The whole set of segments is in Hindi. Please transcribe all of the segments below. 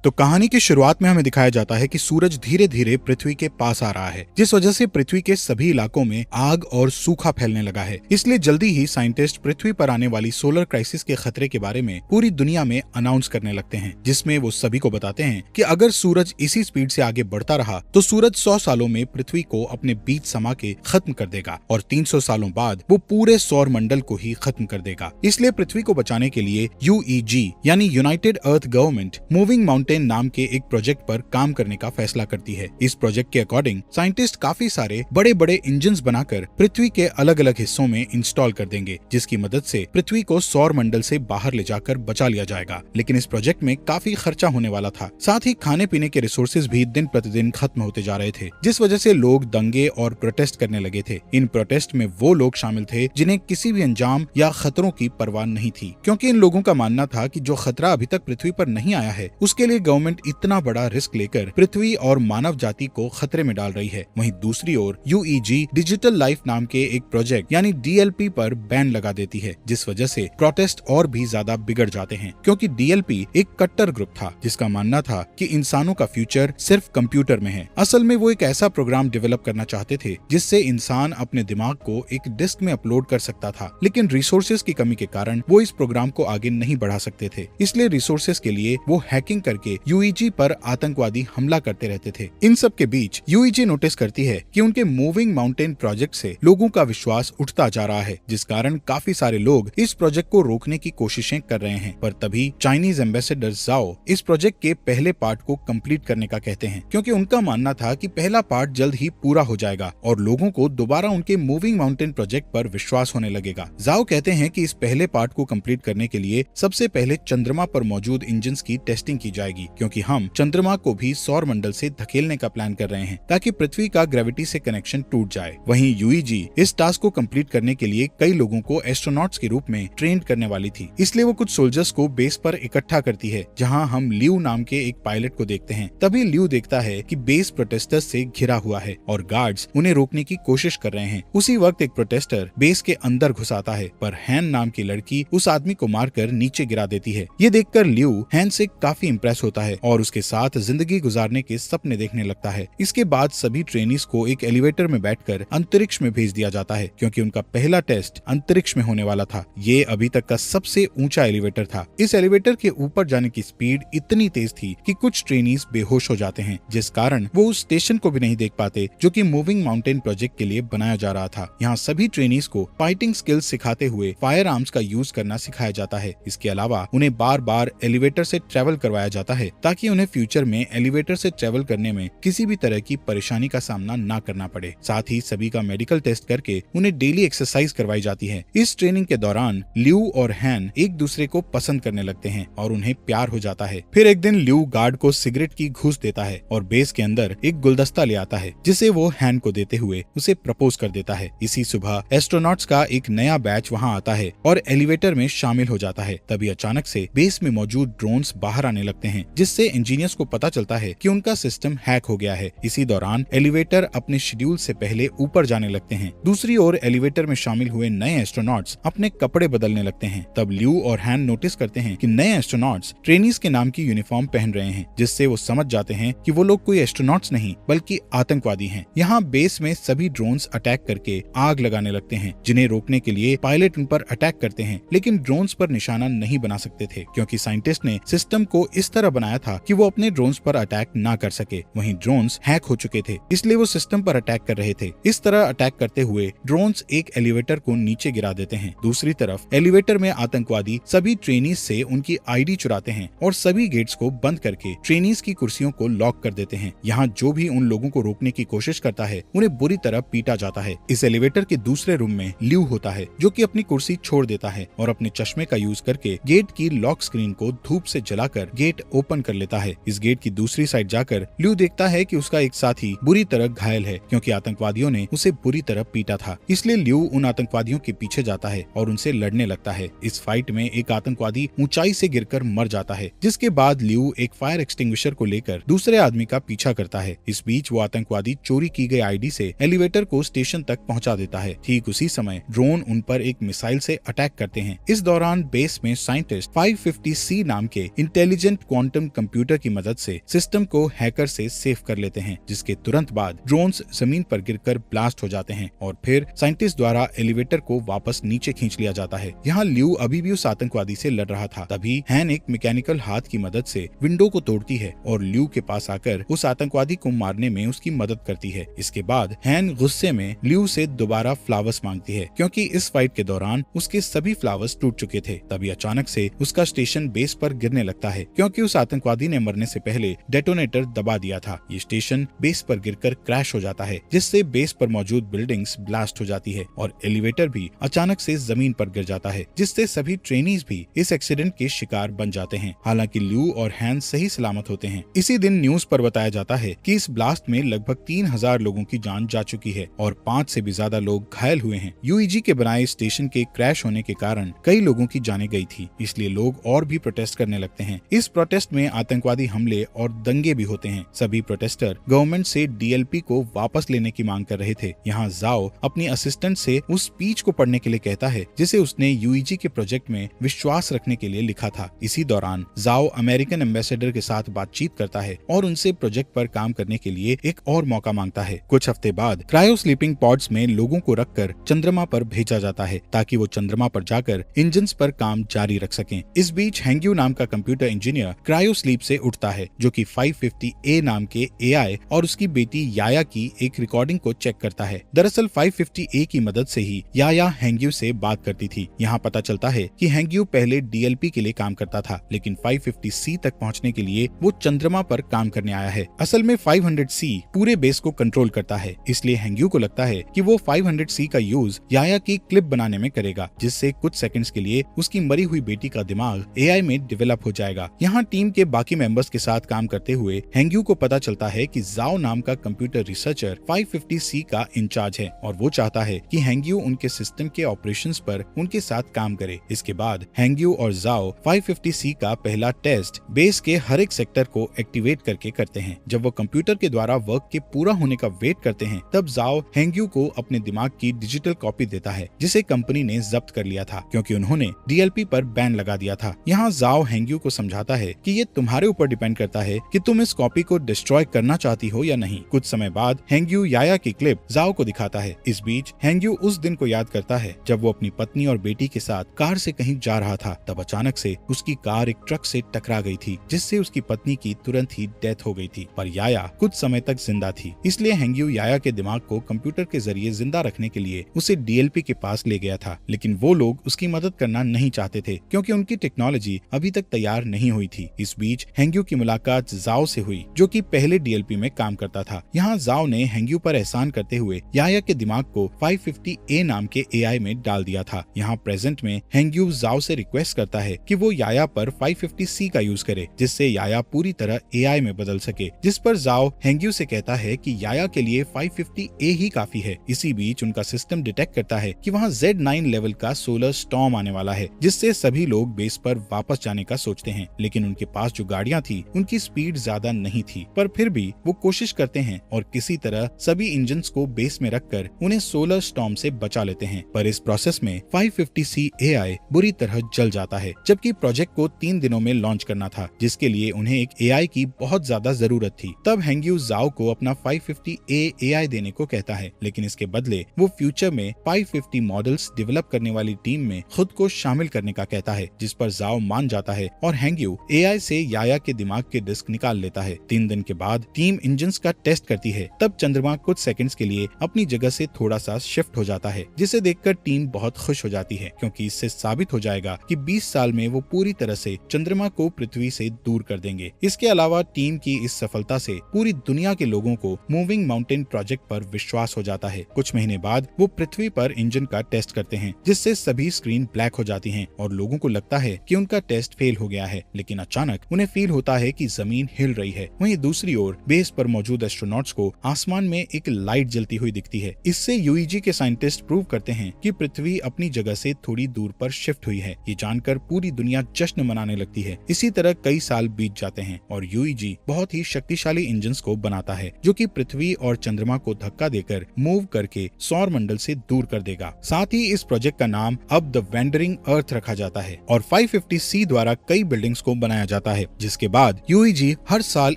तो कहानी की शुरुआत में हमें दिखाया जाता है कि सूरज धीरे धीरे पृथ्वी के पास आ रहा है, जिस वजह से पृथ्वी के सभी इलाकों में आग और सूखा फैलने लगा है। इसलिए जल्दी ही साइंटिस्ट पृथ्वी पर आने वाली सोलर क्राइसिस के खतरे के बारे में पूरी दुनिया में अनाउंस करने लगते हैं, जिसमें वो सभी को बताते हैं कि अगर सूरज इसी स्पीड से आगे बढ़ता रहा तो सूरज 100 सालों में पृथ्वी को अपने बीच समा के खत्म कर देगा और 300 सालों बाद वो पूरे सौर मंडल को ही खत्म कर देगा। इसलिए पृथ्वी को बचाने के लिए UEG यानी यूनाइटेड अर्थ गवर्नमेंट मूविंग माउंटेन नाम के एक प्रोजेक्ट पर काम करने का फैसला करती है। इस प्रोजेक्ट के अकॉर्डिंग साइंटिस्ट काफी सारे बड़े बड़े इंजन्स बनाकर पृथ्वी के अलग अलग हिस्सों में इंस्टॉल कर देंगे, जिसकी मदद से पृथ्वी को सौर मंडल से बाहर ले जाकर बचा लिया जाएगा। लेकिन इस प्रोजेक्ट में काफी खर्चा होने वाला था, साथ ही खाने पीने के रिसोर्सेज भी दिन प्रतिदिन खत्म होते जा रहे थे, जिस वजह से लोग दंगे और प्रोटेस्ट करने लगे थे। इन प्रोटेस्ट में वो लोग शामिल थे जिन्हें किसी भी अंजाम या खतरों की परवाह नहीं थी, क्योंकि इन लोगों का मानना था कि जो खतरा अभी तक पृथ्वी पर नहीं आया है उसके लिए गवर्नमेंट इतना बड़ा रिस्क लेकर पृथ्वी और मानव जाति को खतरे में डाल रही है। वहीं दूसरी ओर UEG डिजिटल लाइफ नाम के एक प्रोजेक्ट यानी DLP पर बैन लगा देती है, जिस वजह से प्रोटेस्ट और भी ज्यादा बिगड़ जाते हैं, क्योंकि DLP एक कट्टर ग्रुप था जिसका मानना था कि इंसानों का फ्यूचर सिर्फ कंप्यूटर में है। असल में वो एक ऐसा प्रोग्राम डेवलप करना चाहते थे जिससे इंसान अपने दिमाग को एक डिस्क में अपलोड कर सकता था, लेकिन रिसोर्सेज की कमी के कारण वो इस प्रोग्राम को आगे नहीं बढ़ा सकते थे। इसलिए रिसोर्सेज के लिए वो हैकिंग करके UEG पर आतंकवादी हमला करते रहते थे। इन सब के बीच UEG नोटिस करती है कि उनके मूविंग माउंटेन प्रोजेक्ट से लोगों का विश्वास उठता जा रहा है, जिस कारण काफी सारे लोग इस प्रोजेक्ट को रोकने की कोशिशें कर रहे हैं। पर तभी चाइनीज एम्बेसडर जाओ इस प्रोजेक्ट के पहले पार्ट को कंप्लीट करने का कहते हैं, क्योंकि उनका मानना था कि पहला पार्ट जल्द ही पूरा हो जाएगा और लोगों को दोबारा उनके मूविंग माउंटेन प्रोजेक्ट पर विश्वास होने लगेगा। जाओ कहते हैं कि इस पहले पार्ट को कंप्लीट करने के लिए सबसे पहले चंद्रमा पर मौजूद इंजन्स की टेस्टिंग की जाएगी, क्योंकि हम चंद्रमा को भी सौर मंडल से धकेलने का प्लान कर रहे हैं ताकि पृथ्वी का ग्रेविटी से कनेक्शन टूट जाए। वहीं UEG इस टास्क को कंप्लीट करने के लिए कई लोगों को एस्ट्रोनॉट्स के रूप में ट्रेन करने वाली थी, इसलिए वो कुछ सोल्जर्स को बेस पर इकट्ठा करती है, जहां हम लियू नाम के एक पायलट को देखते हैं। तभी लियू देखता है कि बेस प्रोटेस्टर्स से घिरा हुआ है और गार्ड्स उन्हें रोकने की कोशिश कर रहे हैं। उसी वक्त एक प्रोटेस्टर बेस के अंदर घुस आता है, पर हैन नाम की लड़की उस आदमी को मारकर नीचे गिरा देती है। ये देखकर लियू हैन से काफी इंप्रेस होता है और उसके साथ जिंदगी गुजारने के सपने देखने लगता है। इसके बाद सभी ट्रेनीज को एक एलिवेटर में बैठकर अंतरिक्ष में भेज दिया जाता है, क्योंकि उनका पहला टेस्ट अंतरिक्ष में होने वाला था। ये अभी तक का सबसे ऊंचा एलिवेटर था। इस एलिवेटर के ऊपर जाने की स्पीड इतनी तेज थी कि कुछ ट्रेनीज बेहोश हो जाते हैं, जिस कारण वो उस स्टेशन को भी नहीं देख पाते जो कि मूविंग माउंटेन प्रोजेक्ट के लिए बनाया जा रहा था। यहाँ सभी ट्रेनीज को फाइटिंग स्किल्स सिखाते हुए फायर आर्म्स का यूज करना सिखाया जाता है। इसके अलावा उन्हें बार बार एलिवेटर से ट्रेवल करवाया जाता है ताकि उन्हें फ्यूचर में एलिवेटर से ट्रेवल करने में किसी भी तरह की परेशानी का सामना ना करना पड़े। साथ ही सभी का मेडिकल टेस्ट करके उन्हें डेली एक्सरसाइज करवाई जाती है। इस ट्रेनिंग के दौरान लियू और हैन एक दूसरे को पसंद करने लगते हैं और उन्हें प्यार हो जाता है। फिर एक दिन लियू गार्ड को सिगरेट की घूस देता है और बेस के अंदर एक गुलदस्ता ले आता है, जिसे वो हैन को देते हुए उसे प्रपोज कर देता है। इसी सुबह एस्ट्रोनॉट्स का एक नया बैच वहाँ आता है और एलिवेटर में शामिल हो जाता है। तभी अचानक से बेस में मौजूद ड्रोन्स बाहर आने लगते हैं, जिससे इंजीनियर्स को पता चलता है कि उनका सिस्टम हैक हो गया है। इसी दौरान एलिवेटर अपने शेड्यूल से पहले ऊपर जाने लगते हैं। दूसरी ओर एलिवेटर में शामिल हुए नए एस्ट्रोनॉट्स अपने कपड़े बदलने लगते हैं। तब लियू और हैन नोटिस करते हैं कि नए एस्ट्रोनॉट्स ट्रेनीज के नाम की यूनिफॉर्म पहन रहे हैं, जिससे वो समझ जाते हैं कि वो लोग कोई एस्ट्रोनॉट्स नहीं बल्कि आतंकवादी हैं। यहाँ बेस में सभी ड्रोन्स अटैक करके आग लगाने लगते हैं, जिन्हें रोकने के लिए पायलट उन पर अटैक करते हैं, लेकिन ड्रोन्स पर निशाना नहीं बना सकते थे, क्योंकि साइंटिस्ट ने सिस्टम को इस तरह बनाया था कि वो अपने ड्रोन्स पर अटैक ना कर सके। वहीं ड्रोन्स हैक हो चुके थे, इसलिए वो सिस्टम पर अटैक कर रहे थे। इस तरह अटैक करते हुए ड्रोन्स एक एलिवेटर को नीचे गिरा देते हैं। दूसरी तरफ एलिवेटर में आतंकवादी सभी ट्रेनीज से उनकी ID चुराते हैं और सभी गेट्स को बंद करके ट्रेनीज की कुर्सियों को लॉक कर देते हैं। यहाँ जो भी उन लोगों को रोकने की कोशिश करता है उन्हें बुरी तरह पीटा जाता है। इस एलिवेटर के दूसरे रूम में लियू होता है, जो कि अपनी कुर्सी छोड़ देता है और अपने चश्मे का यूज करके गेट की लॉक स्क्रीन को धूप से जलाकर गेट ओपन कर लेता है। इस गेट की दूसरी साइड जाकर लियू देखता है कि उसका एक साथी बुरी तरह घायल है, क्योंकि आतंकवादियों ने उसे बुरी तरह पीटा था। इसलिए लियू उन आतंकवादियों के पीछे जाता है और उनसे लड़ने लगता है। इस फाइट में एक आतंकवादी ऊंचाई से गिरकर मर जाता है, जिसके बाद लियू एक फायर एक्सटिंग्विशर को लेकर दूसरे आदमी का पीछा करता है। इस बीच वो आतंकवादी चोरी की गई ID से एलिवेटर को स्टेशन तक पहुंचा देता है। ठीक उसी समय ड्रोन उन पर एक मिसाइल से अटैक करते हैं। इस दौरान बेस में साइंटिस्ट 550C नाम के इंटेलिजेंट क्वांटम क्वांटम कंप्यूटर की मदद से सिस्टम को हैकर से सेफ कर लेते हैं, जिसके तुरंत बाद ड्रोन्स जमीन पर गिरकर ब्लास्ट हो जाते हैं और फिर साइंटिस्ट द्वारा एलिवेटर को वापस नीचे खींच लिया जाता है। यहाँ ल्यू अभी भी उस आतंकवादी से लड़ रहा था। तभी हैन एक मैकेनिकल हाथ की मदद से विंडो को तोड़ती है और ल्यू के पास आकर उस आतंकवादी को मारने में उसकी मदद करती है। इसके बाद हैन गुस्से में ल्यू से दोबारा फ्लावर्स मांगती है, क्योंकि इस फाइट के दौरान उसके सभी फ्लावर्स टूट चुके थे। तभी अचानक से उसका स्टेशन बेस पर गिरने लगता है, क्योंकि उस आतंकवादी ने मरने से पहले डेटोनेटर दबा दिया था। ये स्टेशन बेस पर गिरकर क्रैश हो जाता है, जिससे बेस पर मौजूद बिल्डिंग्स ब्लास्ट हो जाती है और एलिवेटर भी अचानक से जमीन पर गिर जाता है, जिससे सभी ट्रेनीज भी इस एक्सीडेंट के शिकार बन जाते हैं। हालांकि ल्यू और हैन सही सलामत होते हैं। इसी दिन न्यूज पर बताया जाता है कि इस ब्लास्ट में लगभग 3000 लोगों की जान जा चुकी है और 5 से भी ज्यादा लोग घायल हुए हैं। यूईजी के बनाए स्टेशन के क्रैश होने के कारण कई लोगों की जानें गई थी, इसलिए लोग और भी प्रोटेस्ट करने लगते हैं। इस प्रोटेस्ट में आतंकवादी हमले और दंगे भी होते हैं। सभी प्रोटेस्टर गवर्नमेंट से डीएलपी को वापस लेने की मांग कर रहे थे। यहाँ जाओ अपनी असिस्टेंट से उस स्पीच को पढ़ने के लिए कहता है जिसे उसने यूईजी के प्रोजेक्ट में विश्वास रखने के लिए लिखा था। इसी दौरान जाओ अमेरिकन एम्बेसडर के साथ बातचीत करता है और उनसे प्रोजेक्ट पर काम करने के लिए एक और मौका मांगता है। कुछ हफ्ते बाद क्रायो स्लीपिंग पॉड्स में लोगों को रखकर चंद्रमा पर भेजा जाता है, ताकि वो चंद्रमा पर जाकर इंजन्स पर काम जारी रख सकें। इस बीच हैंग्यू नाम का कंप्यूटर इंजीनियर क्रायो स्लीप से उठता है, जो कि 550A नाम के एआई और उसकी बेटी याया की एक रिकॉर्डिंग को चेक करता है। दरअसल 550A की मदद से ही याया हैंग्यू से बात करती थी। यहाँ पता चलता है कि हैंग्यू पहले डीएलपी के लिए काम करता था, लेकिन 550C तक पहुँचने के लिए वो चंद्रमा पर काम करने आया है। असल में 500C पूरे बेस को कंट्रोल करता है, इसलिए हैंग्यू को लगता है कि वो 500C का यूज याया की क्लिप बनाने में करेगा, जिससे कुछ सेकंड्स के लिए उसकी मरी हुई बेटी का दिमाग एआई में डेवलप हो जाएगा। यहाँ टीम के बाकी मेंबर्स के साथ काम करते हुए हैंग्यू को पता चलता है कि जाओ नाम का कंप्यूटर रिसर्चर 550C का इंचार्ज है और वो चाहता है कि हैंग्यू उनके सिस्टम के ऑपरेशंस पर उनके साथ काम करे। इसके बाद हैंग्यू और जाओ 550C का पहला टेस्ट बेस के हर एक सेक्टर को एक्टिवेट करके करते हैं। जब वो कंप्यूटर के द्वारा वर्क के पूरा होने का वेट करते हैं, तब जाओ हैंग्यू को अपने दिमाग की डिजिटल कॉपी देता है, जिसे कंपनी ने जब्त कर लिया था, क्योंकि उन्होंने डीएलपी पर बैन लगा दिया था। यहाँ जाओ हैंग्यू को समझाता है कि ये तुम्हारे ऊपर डिपेंड करता है कि तुम इस कॉपी को डिस्ट्रॉय करना चाहती हो या नहीं। कुछ समय बाद हैंग्यू याया की क्लिप जाओ को दिखाता है। इस बीच हैंग्यू उस दिन को याद करता है जब वो अपनी पत्नी और बेटी के साथ कार से कहीं जा रहा था। तब अचानक से उसकी कार एक ट्रक से टकरा गई थी, जिससे उसकी पत्नी की तुरंत ही डेथ हो गई थी, पर याया कुछ समय तक जिंदा थी। इसलिए हैंग्यू याया के दिमाग को कंप्यूटर के जरिए जिंदा रखने के लिए उसे डीएलपी के पास ले गया था, लेकिन वो लोग उसकी मदद करना नहीं चाहते थे, क्योंकि उनकी टेक्नोलॉजी अभी तक तैयार नहीं हुई थी। इस बीच हैंग्यू की मुलाकात जाओ से हुई, जो कि पहले डीएलपी में काम करता था। यहाँ जाओ ने हैंग्यू पर एहसान करते हुए याया के दिमाग को 550A नाम के एआई में डाल दिया था। यहाँ प्रेजेंट में हैंग्यू जाओ से रिक्वेस्ट करता है कि वो याया पर 550C का यूज करे, जिससे याया पूरी तरह एआई में बदल सके, जिस पर जाओ हैंग्यू से कहता है कि याया के लिए 550A ही काफी है। इसी बीच उनका सिस्टम डिटेक्ट करता है कि वहाँ Z9 लेवल का सोलर स्टॉर्म आने वाला है, जिससे सभी लोग बेस पर वापस जाने का सोचते हैं, लेकिन उनके पास जो गाड़ियाँ थी उनकी स्पीड ज्यादा नहीं थी, पर फिर भी वो कोशिश करते हैं और किसी तरह सभी इंजन्स को बेस में रखकर उन्हें सोलर स्टॉर्म से बचा लेते हैं। पर इस प्रोसेस में 550C एआई बुरी तरह जल जाता है, जबकि प्रोजेक्ट को 3 दिनों में लॉन्च करना था, जिसके लिए उन्हें एक एआई की बहुत ज्यादा जरूरत थी। तब हैंग्यू जाओ को अपना 550A एआई देने को कहता है, लेकिन इसके बदले वो फ्यूचर में 550 मॉडल्स डेवलप करने वाली टीम में खुद को शामिल करने का कहता है, जिस पर जाओ मान जाता है और हैंग्यू एआई से याया के दिमाग के डिस्क निकाल लेता है। 3 दिन के बाद टीम इंजन्स का टेस्ट करती है। तब चंद्रमा कुछ सेकंड्स के लिए अपनी जगह से थोड़ा सा शिफ्ट हो जाता है, जिसे देखकर टीम बहुत खुश हो जाती है, क्योंकि इससे साबित हो जाएगा कि 20 साल में वो पूरी तरह से चंद्रमा को पृथ्वी से दूर कर देंगे। इसके अलावा टीम की इस सफलता से पूरी दुनिया के लोगों को मूविंग माउंटेन प्रोजेक्ट पर विश्वास हो जाता है। कुछ महीने बाद वो पृथ्वी पर इंजन का टेस्ट करते हैं, जिससे सभी स्क्रीन ब्लैक हो जाती हैं और लोगों को लगता है कि उनका टेस्ट फेल हो गया है, लेकिन अचानक उन्हें फील होता है कि जमीन हिल रही है। वहीं दूसरी ओर बेस पर मौजूद एस्ट्रोनॉट्स को आसमान में एक लाइट जलती हुई दिखती है। इससे यूईजी के साइंटिस्ट प्रूव करते हैं कि पृथ्वी अपनी जगह से थोड़ी दूर पर शिफ्ट हुई है। ये जानकर पूरी दुनिया जश्न मनाने लगती है। इसी तरह कई साल बीत जाते हैं और यूईजी बहुत ही शक्तिशाली इंजन्स को बनाता है, जो कि पृथ्वी और चंद्रमा को धक्का देकर मूव करके सौर मंडल से दूर कर देगा। साथ ही इस प्रोजेक्ट का नाम अब द वेंडरिंग अर्थ रखा जाता है और 550C द्वारा कई बिल्डिंग्स को बनाया जाता है। जाता है, जिसके बाद यूईजी हर साल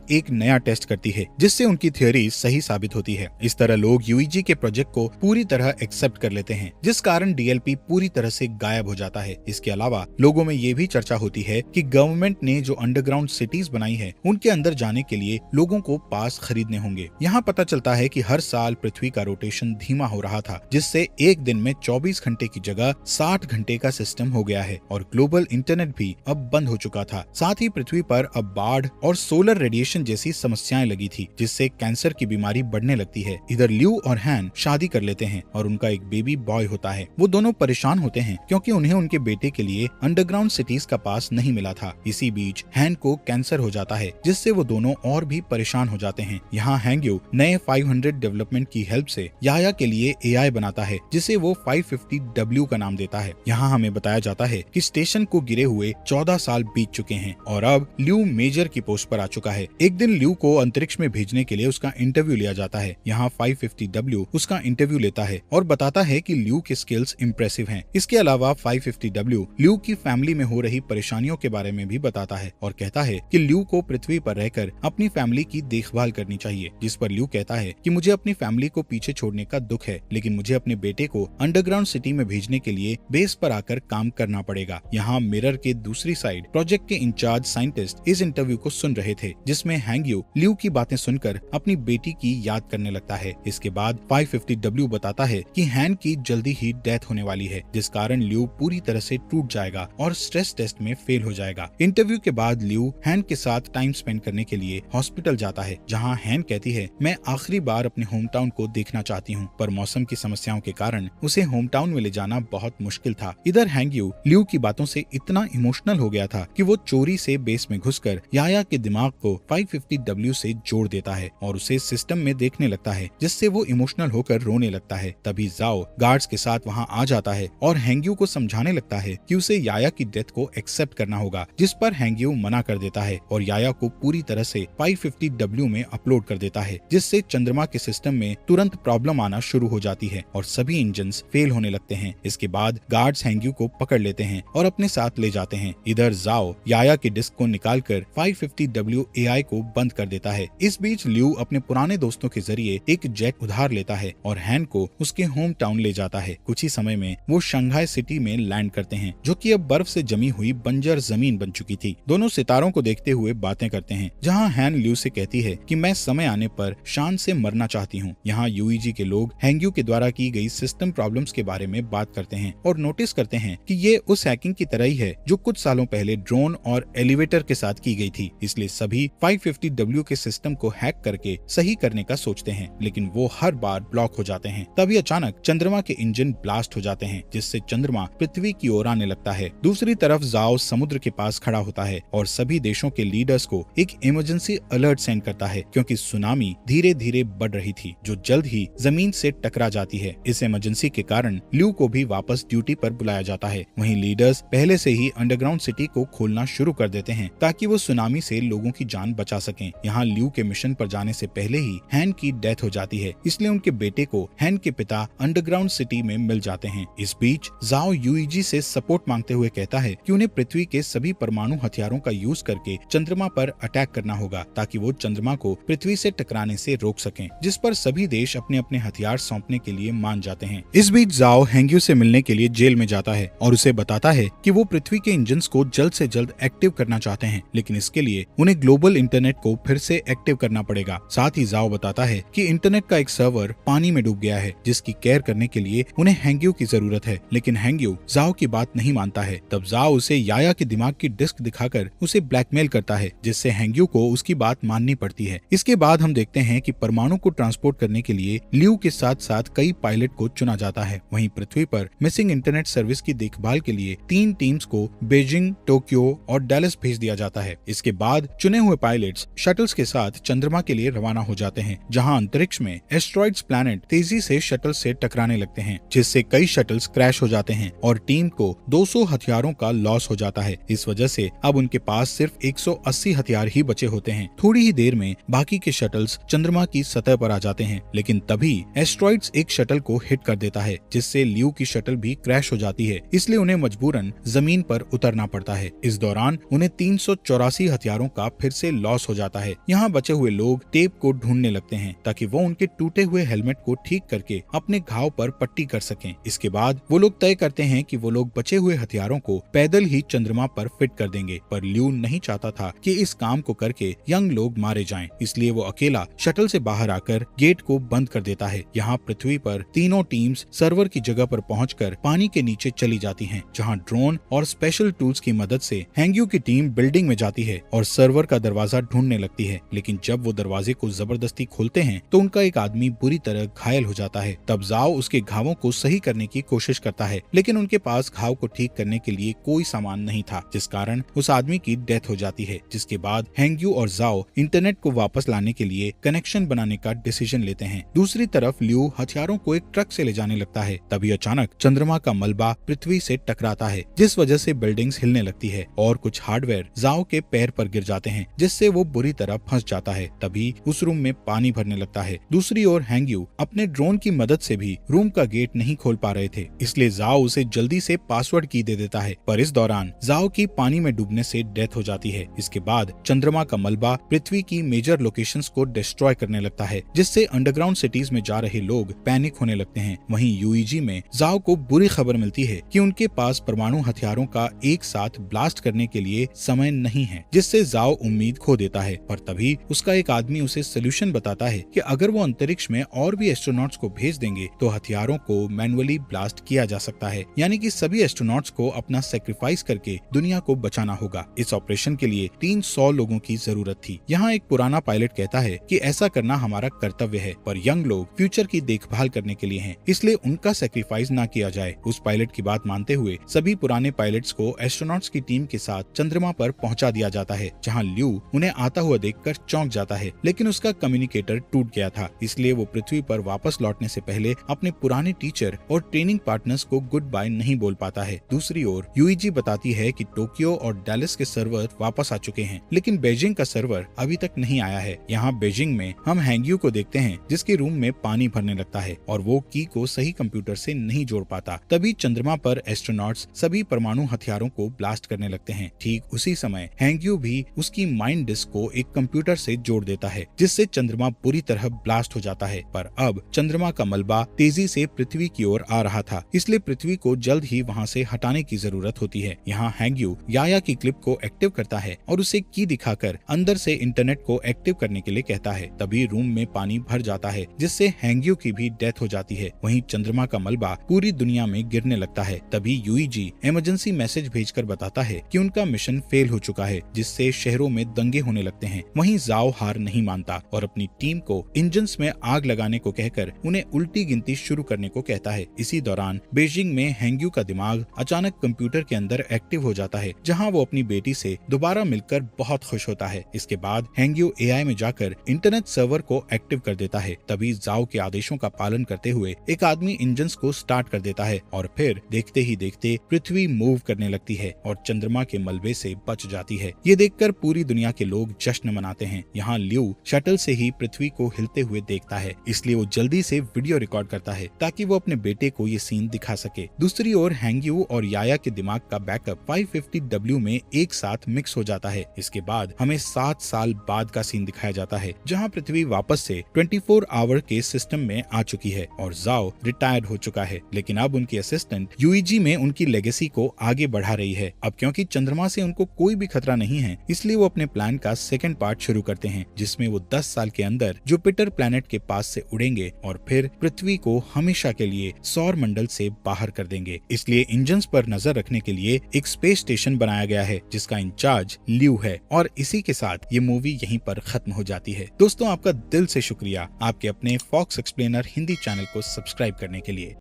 एक नया टेस्ट करती है जिससे उनकी थ्योरी सही साबित होती है। इस तरह लोग यूईजी के प्रोजेक्ट को पूरी तरह एक्सेप्ट कर लेते हैं, जिस कारण डीएलपी पूरी तरह से गायब हो जाता है। इसके अलावा लोगों में ये भी चर्चा होती है कि गवर्नमेंट ने जो अंडरग्राउंड सिटीज बनाई है उनके अंदर जाने के लिए लोगों को पास खरीदने होंगे। यहाँ पता चलता है कि हर साल पृथ्वी का रोटेशन धीमा हो रहा था, जिससे एक दिन में 24 घंटे की जगह 60 घंटे का सिस्टम हो गया है और ग्लोबल इंटरनेट भी अब बंद हो चुका था। साथ ही पृथ्वी पर अब बाढ़ और सोलर रेडिएशन जैसी समस्याएं लगी थी, जिससे कैंसर की बीमारी बढ़ने लगती है। इधर ल्यू और हैन शादी कर लेते हैं और उनका एक बेबी बॉय होता है। वो दोनों परेशान होते हैं क्योंकि उन्हें उनके बेटे के लिए अंडरग्राउंड सिटीज का पास नहीं मिला था। इसी बीच हैन को कैंसर हो जाता है, जिससे वो दोनों और भी परेशान हो जाते हैं। यहाँ हैंग्यू नए 500 डेवलपमेंट की हेल्प से याया के लिए एआई बनाता है, जिसे वो 550W का नाम देता है। यहाँ हमें बताया जाता है कि स्टेशन को गिरे हुए 14 साल बीत चुके हैं और अब ल्यू मेजर की पोस्ट पर आ चुका है। एक दिन ल्यू को अंतरिक्ष में भेजने के लिए उसका इंटरव्यू लिया जाता है। यहाँ 550W उसका इंटरव्यू लेता है और बताता है कि ल्यू के स्किल्स इम्प्रेसिव हैं। इसके अलावा 550W ल्यू की फैमिली में हो रही परेशानियों के बारे में भी बताता है और कहता है कि ल्यू को पृथ्वी पर रहकर अपनी फैमिली की देखभाल करनी चाहिए, जिस पर ल्यू कहता है कि मुझे अपनी फैमिली को पीछे छोड़ने का दुख है, लेकिन मुझे अपने बेटे को अंडरग्राउंड सिटी में भेजने के लिए बेस पर आकर काम करना पड़ेगा। यहाँ मिरर के दूसरी साइड प्रोजेक्ट के इंचार्ज साइंटिस्ट इस इंटरव्यू को सुन रहे थे, जिसमें हैंग्यू ल्यू की बातें सुनकर अपनी बेटी की याद करने लगता है। इसके बाद 550W बताता है कि हैन की जल्दी ही डेथ होने वाली है, जिस कारण ल्यू पूरी तरह से टूट जाएगा और स्ट्रेस टेस्ट में फेल हो जाएगा। इंटरव्यू के बाद ल्यू हैन के साथ टाइम स्पेंड करने के लिए हॉस्पिटल जाता है, जहाँ हैन कहती है मैं आखिरी बार अपने होम टाउन को देखना चाहती हूँ, पर मौसम की समस्याओं के कारण उसे होम टाउन में ले जाना बहुत मुश्किल था। इधर हैंग्यू ल्यू की बातों से इतना इमोशनल हो गया था कि वो चोरी से बेस में घुसकर याया के दिमाग को 550W से जोड़ देता है और उसे सिस्टम में देखने लगता है, जिससे वो इमोशनल होकर रोने लगता है। तभी जाओ गार्ड्स के साथ वहाँ आ जाता है और हैंग्यू को समझाने लगता है कि उसे याया की डेथ को एक्सेप्ट करना होगा, जिस पर हैंग्यू मना कर देता है और याया को पूरी तरह से 550W में अपलोड कर देता है, जिससे चंद्रमा के सिस्टम में तुरंत प्रॉब्लम आना शुरू हो जाती है और सभी इंजन्स फेल होने लगते हैं। इसके बाद गार्ड्स हैंग्यू को पकड़ लेते हैं और अपने साथ ले जाते हैं। इधर जाओ याया की डिस्क को निकालकर 550W एआई को बंद कर देता है। इस बीच ल्यू अपने पुराने दोस्तों के जरिए एक जेट उधार लेता है और हैन को उसके होम टाउन ले जाता है। कुछ ही समय में वो शंघाई सिटी में लैंड करते हैं, जो कि अब बर्फ से जमी हुई बंजर जमीन बन चुकी थी। दोनों सितारों को देखते हुए बातें करते हैं, जहाँ हैन ल्यू से कहती है कि मैं समय आने पर शान से मरना चाहती हूँ। यहाँ यूईजी के लोग हैंग्यू के द्वारा की गई सिस्टम प्रॉब्लम्स के बारे में बात करते हैं और नोटिस करते हैं कि ये उस हैकिंग की तरह ही है जो कुछ सालों पहले ड्रोन और एलिवेटर के साथ की गई थी। इसलिए सभी 550W के सिस्टम को हैक करके सही करने का सोचते हैं, लेकिन वो हर बार ब्लॉक हो जाते हैं। तभी अचानक चंद्रमा के इंजन ब्लास्ट हो जाते हैं, जिससे चंद्रमा पृथ्वी की ओर आने लगता है। दूसरी तरफ जाओ समुद्र के पास खड़ा होता है और सभी देशों के लीडर्स को एक इमरजेंसी अलर्ट सेंड करता है, क्योंकि सुनामी धीरे धीरे बढ़ रही थी जो जल्द ही जमीन से टकरा जाती है। इस इमरजेंसी के कारण ल्यू को भी वापस ड्यूटी पर बुलाया जाता है। वहीं लीडर्स पहले से ही अंडरग्राउंड सिटी को खोलना शुरू कर देते हैं ताकि वो सुनामी से लोगों की जान बचा सकें। यहाँ ल्यू के मिशन पर जाने से पहले ही हैन की डेथ हो जाती है, इसलिए उनके बेटे को हैन के पिता अंडरग्राउंड सिटी में मिल जाते हैं। इस बीच जाओ यूईजी से सपोर्ट मांगते हुए कहता है कि उन्हें पृथ्वी के सभी परमाणु हथियारों का यूज करके चंद्रमा पर अटैक करना होगा, ताकि वो चंद्रमा को पृथ्वी से टकराने से रोक सकें, जिस पर सभी देश अपने अपने हथियार सौंपने के लिए मान जाते हैं। इस बीच जाओ हैंग्यू से मिलने के लिए जेल में जाता है और उसे बताता है कि वो पृथ्वी के इंजन्स को जल्द से जल्द एक्टिव करना चाहते हैं, लेकिन इसके लिए उन्हें ग्लोबल इंटरनेट को फिर से एक्टिव करना पड़ेगा। साथ ही जाओ बताता है कि इंटरनेट का एक सर्वर पानी में डूब गया है, जिसकी केयर करने के लिए उन्हें हैंग्यू की जरूरत है, लेकिन हैंग्यू जाओ की बात नहीं मानता है। तब जाओ उसे याया के दिमाग की डिस्क दिखाकर उसे ब्लैकमेल करता है, जिससे हैंग्यू को उसकी बात माननी पड़ती है। इसके बाद हम देखते हैं कि परमाणु को ट्रांसपोर्ट करने के लिए ल्यू के साथ साथ कई पायलट को चुना जाता है। वहीं पृथ्वी पर मिसिंग इंटरनेट सर्विस की देखभाल के लिए 3 टीम्स को बीजिंग, टोक्यो और डैलस भेज दिया जाता है। इसके बाद चुने हुए पायलट्स शटल्स के साथ चंद्रमा के लिए रवाना हो जाते हैं, जहां अंतरिक्ष में एस्ट्रॉइड्स प्लैनेट तेजी से शटल से टकराने लगते हैं, जिससे कई शटल्स क्रैश हो जाते हैं और टीम को 200 हथियारों का लॉस हो जाता है। इस वजह से अब उनके पास सिर्फ 180 हथियार ही बचे होते हैं। थोड़ी ही देर में बाकी के शटल्स चंद्रमा की सतह पर आ जाते हैं, लेकिन तभी एस्ट्रॉइड्स एक शटल को हिट कर देता है, जिससे ल्यू की शटल भी क्रैश हो जाती है। इसलिए उन्हें मजबूरन जमीन पर उतरना पड़ता है। इस दौरान उन्हें 384 हथियारों का फिर से लॉस हो जाता है। यहाँ बचे हुए लोग टेप को ढूंढने लगते हैं ताकि वो उनके टूटे हुए हेलमेट को ठीक करके अपने घाव पर पट्टी कर सकें। इसके बाद वो लोग तय करते हैं कि वो लोग बचे हुए हथियारों को पैदल ही चंद्रमा पर फिट कर देंगे, पर ल्यू नहीं चाहता था कि इस काम को करके यंग लोग मारे जाएं, इसलिए वो अकेला शटल से बाहर आकर गेट को बंद कर देता है। यहाँ पृथ्वी पर तीनों टीम्स सर्वर की जगह पर पहुंचकर पानी के नीचे चली जाती हैं, जहाँ ड्रोन और स्पेशल टूल्स की मदद से हैंग्यू की टीम बिल्डिंग में जाती है और सर्वर का दरवाजा ढूंढने लगती है। लेकिन जब वो दरवाजे को जबरदस्ती खोलते हैं तो उनका एक आदमी बुरी तरह घायल हो जाता है। तब जाओ उसके घावों को सही करने की कोशिश करता है, लेकिन उनके पास घाव को ठीक करने के लिए कोई सामान नहीं था, जिस कारण उस आदमी की डेथ हो जाती है। जिसके बाद हैंग्यू और जाओ इंटरनेट को वापस लाने के लिए कनेक्शन बनाने का डिसीजन लेते हैं। दूसरी तरफ ल्यू हथियारों को एक ट्रक से ले जाने लगता है। तभी अचानक चंद्रमा का मलबा पृथ्वी से टकराता है, जिस वजह से बिल्डिंग्स हिलने लगती है और कुछ हार्डवेयर जाओ के पैर पर गिर जाते हैं, जिससे वो बुरी तरह फंस जाता है। तभी उस रूम में पानी भरने लगता है। दूसरी ओर हैंग्यू अपने ड्रोन की मदद से भी रूम का गेट नहीं खोल पा रहे थे, इसलिए जाओ उसे जल्दी से पासवर्ड की दे देता है, पर इस दौरान जाओ की पानी में डूबने से डेथ हो जाती है। इसके बाद चंद्रमा का मलबा पृथ्वी की मेजर लोकेशंस को डिस्ट्रॉय करने लगता है, जिससे अंडरग्राउंड सिटीज में जा रहे लोग पैनिक होने लगते हैं। वहीं यूईजी में जाओ को बुरी खबर मिलती है कि उनके पास परमाणु हथियारों का एक साथ ब्लास्ट करने के लिए समय नहीं है, जिससे जाओ उम्मीद खो देता है। पर तभी उसका एक आदमी उसे सोल्यूशन बताता है कि अगर वो अंतरिक्ष में और भी एस्ट्रोनॉट्स को भेज देंगे तो हथियारों को मैनुअली ब्लास्ट किया जा सकता है, यानी कि सभी एस्ट्रोनॉट्स को अपना सेक्रीफाइस करके दुनिया को बचाना होगा। इस ऑपरेशन के लिए 300 लोगों की जरूरत थी। यहाँ एक पुराना पायलट कहता है कि ऐसा करना हमारा कर्तव्य है, पर यंग लोग फ्यूचर की देखभाल करने के लिए हैं, इसलिए उनका सेक्रीफाइस ना किया जाए। उस पायलट की बात मानते हुए सभी पुराने पायलट्स को एस्ट्रोनॉट्स की टीम के साथ चंद्रमा पर पहुंचा दिया जाता है, जहां ल्यू उन्हें आता हुआ देखकर चौंक जाता है, लेकिन उसका कम्युनिकेटर टूट गया था, इसलिए वो पृथ्वी पर वापस लौटने से पहले अपने पुराने टीचर और ट्रेनिंग पार्टनर्स को गुड बाय नहीं बोल पाता है। दूसरी ओर यूईजी बताती है कि टोक्यो और डैलस के सर्वर वापस आ चुके हैं, लेकिन बीजिंग का सर्वर अभी तक नहीं आया है। यहाँ बीजिंग में हम हैंग्यू को देखते हैं, जिसके रूम में पानी भरने लगता है और वो की को सही कंप्यूटर से नहीं जोड़ पाता। तभी चंद्रमा पर एस्ट्रोनॉट्स सभी परमाणु हथियारों को ब्लास्ट करने लगते हैं। ठीक उसी समय हैंग्यू भी उसकी माइंड डिस्क को एक कंप्यूटर से जोड़ देता है, जिससे चंद्रमा बुरी तरह ब्लास्ट हो जाता है। पर अब चंद्रमा का मलबा तेजी से पृथ्वी की ओर आ रहा था, इसलिए पृथ्वी को जल्द ही वहाँ से हटाने की जरूरत होती है। यहाँ हैंग्यू याया की क्लिप को एक्टिव करता है और उसे की दिखाकर अंदर से इंटरनेट को एक्टिव करने के लिए कहता है। तभी रूम में पानी भर जाता है, जिससे हैंग्यू की भी डेथ हो जाती है। वहीं चंद्रमा का मलबा पूरी दुनिया में गिरने लगता है। तभी यूईजी इमरजेंसी मैसेज भेजकर बताता है कि उनका मिशन फेल हो चुका है, जिससे शहरों में दंगे होने लगते हैं। वहीं जाओ हार नहीं मानता और अपनी टीम को इंजन्स में आग लगाने को कहकर उन्हें उल्टी गिनती शुरू करने को कहता है। इसी दौरान बीजिंग में हैंग्यू का दिमाग अचानक कंप्यूटर के अंदर एक्टिव हो जाता है, जहां वो अपनी बेटी से दोबारा मिलकर बहुत खुश होता है। इसके बाद हैंग्यू एआई में जाकर इंटरनेट सर्वर को एक्टिव कर देता है। तभी जाओ के आदेशों का पालन करते हुए एक आदमी इंजन्स को स्टार्ट कर देता है और फिर देखते ही देखते पृथ्वी मूव करने लगती है और चंद्रमा के मलबे से बच जाती है। ये देखकर पूरी दुनिया के लोग जश्न मनाते हैं। यहाँ ल्यू शटल से ही पृथ्वी को हिलते हुए देखता है, इसलिए वो जल्दी से वीडियो रिकॉर्ड करता है ताकि वो अपने बेटे को ये सीन दिखा सके। दूसरी ओर हैंग्यू और याया के दिमाग का बैकअप 550W में एक साथ मिक्स हो जाता है। इसके बाद हमें 7 साल बाद का सीन दिखाया जाता है, जहाँ पृथ्वी वापस से 24 आवर के सिस्टम में आ चुकी है और जाओ रिटायर्ड हो चुका है। लेकिन अब उनकी असिस्टेंट यूईजी में उनकी लेगेसी को आगे बढ़ा रही है। अब क्योंकि चंद्रमा से उनको कोई भी खतरा नहीं है, इसलिए वो अपने प्लान का सेकंड पार्ट शुरू करते हैं, जिसमें वो 10 साल के अंदर जुपिटर प्लैनेट के पास से उड़ेंगे और फिर पृथ्वी को हमेशा के लिए सौर मंडल से बाहर कर देंगे। इसलिए इंजन्स पर नजर रखने के लिए एक स्पेस स्टेशन बनाया गया है, जिसका इंचार्ज ल्यू है। और इसी के साथ ये मूवी यहीं पर खत्म हो जाती है। दोस्तों, आपका दिल से शुक्रिया आपके अपने फॉक्स एक्सप्लेनर हिंदी चैनल को सब्सक्राइब करने के लिए।